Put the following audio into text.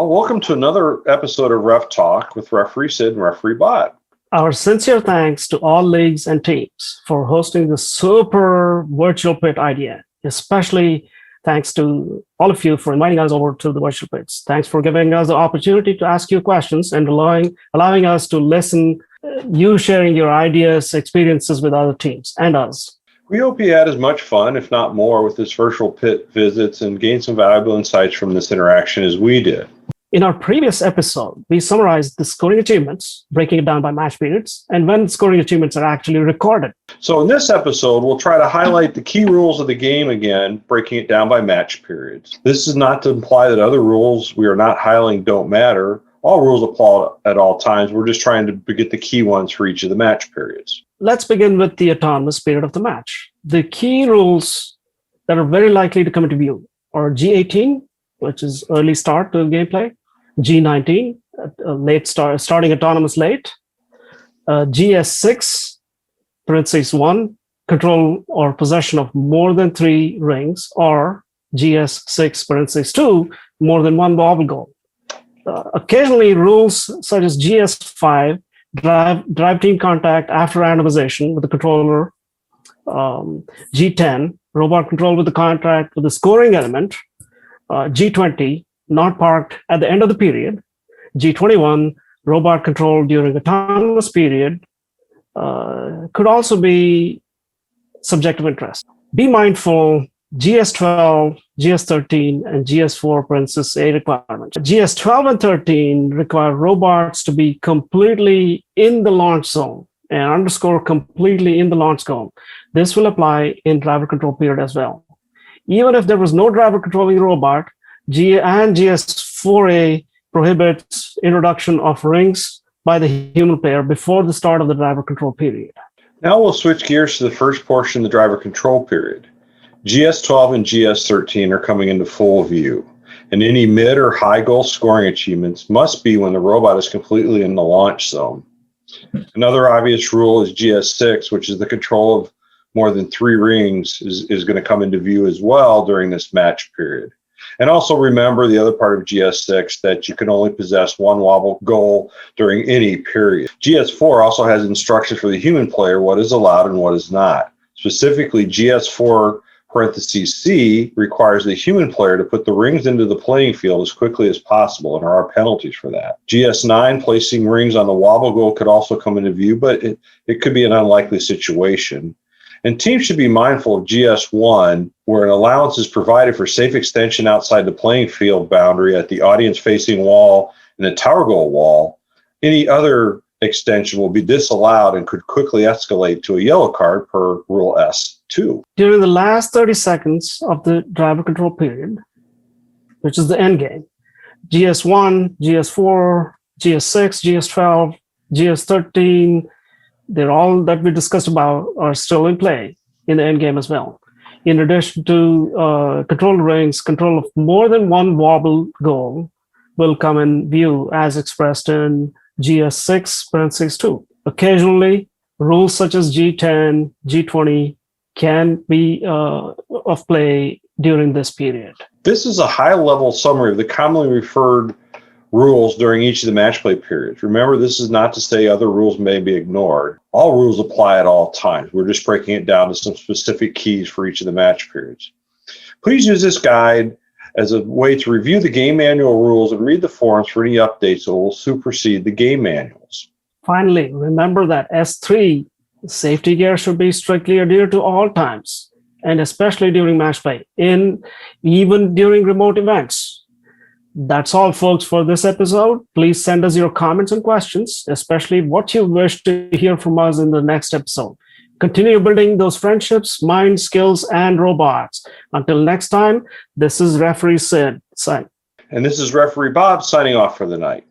all. Welcome to another episode of Ref Talk with Referee Sid and Referee Bob. Our sincere thanks to all leagues and teams for hosting this super virtual pit idea. Especially thanks to all of you for inviting us over to the virtual pits. Thanks for giving us the opportunity to ask you questions and allowing us to listen, you sharing your ideas, experiences with other teams and us. We hope you had as much fun, if not more, with this virtual pit visits and gained some valuable insights from this interaction as we did. In our previous episode, we summarized the scoring achievements, breaking it down by match periods, and when scoring achievements are actually recorded. So in this episode, we'll try to highlight the key rules of the game again, breaking it down by match periods. This is not to imply that other rules we are not highlighting don't matter. All rules apply at all times. We're just trying to get the key ones for each of the match periods. Let's begin with the autonomous period of the match. The key rules that are very likely to come into view are G18, which is early start to gameplay, G19, late starting autonomous late, GS6, parentheses 1, control or possession of more than 3 rings, or GS6, parentheses 2, more than 1 wobble goal. Occasionally, rules such as GS5, drive team contact after randomization with the controller, G10, robot control with the contact with the scoring element, G20, not parked at the end of the period, G21, robot control during autonomous period, could also be subject of interest. Be mindful, GS12, GS13, and GS4 parentheses A requirements. GS12 and 13 require robots to be completely in the launch zone and underscore completely in the launch zone. This will apply in driver control period as well. Even if there was no driver controlling the robot, GS4A prohibits introduction of rings by the human player before the start of the driver control period. Now we'll switch gears to the first portion of the driver control period. GS12 and GS13 are coming into full view, and any mid or high goal scoring achievements must be when the robot is completely in the launch zone. Another obvious rule is GS6, which is the control of more than 3 rings is going to come into view as well during this match period. And also remember the other part of GS6, that you can only possess 1 wobble goal during any period. GS4 also has instructions for the human player what is allowed and what is not. Specifically, GS4 parentheses C requires the human player to put the rings into the playing field as quickly as possible, and there are penalties for that. GS9, placing rings on the wobble goal, could also come into view, but it could be an unlikely situation. And teams should be mindful of GS1, where an allowance is provided for safe extension outside the playing field boundary at the audience-facing wall and the tower goal wall. Any other extension will be disallowed and could quickly escalate to a yellow card per Rule S2. During the last 30 seconds of the driver control period, which is the end game, GS1, GS4, GS6, GS12, GS13, they're all that we discussed about are still in play in the end game as well. In addition to control rings, control of more than 1 wobble goal will come in view as expressed in GS6, parentheses 2. Occasionally, rules such as G10, G20 can be of play during this period. This is a high-level summary of the commonly referred rules during each of the match play periods. Remember, this is not to say other rules may be ignored. All rules apply at all times. We're just breaking it down to some specific keys for each of the match periods. Please use this guide as a way to review the game manual rules and read the forums for any updates that will supersede the game manuals. Finally, remember that S3 safety gear should be strictly adhered to all times, and especially during match play, even during remote events. That's all, folks, for this episode. Please send us your comments and questions, especially what you wish to hear from us in the next episode. Continue building those friendships, mind, skills, and robots. Until next time, this is Referee Sid. And this is Referee Bob signing off for the night.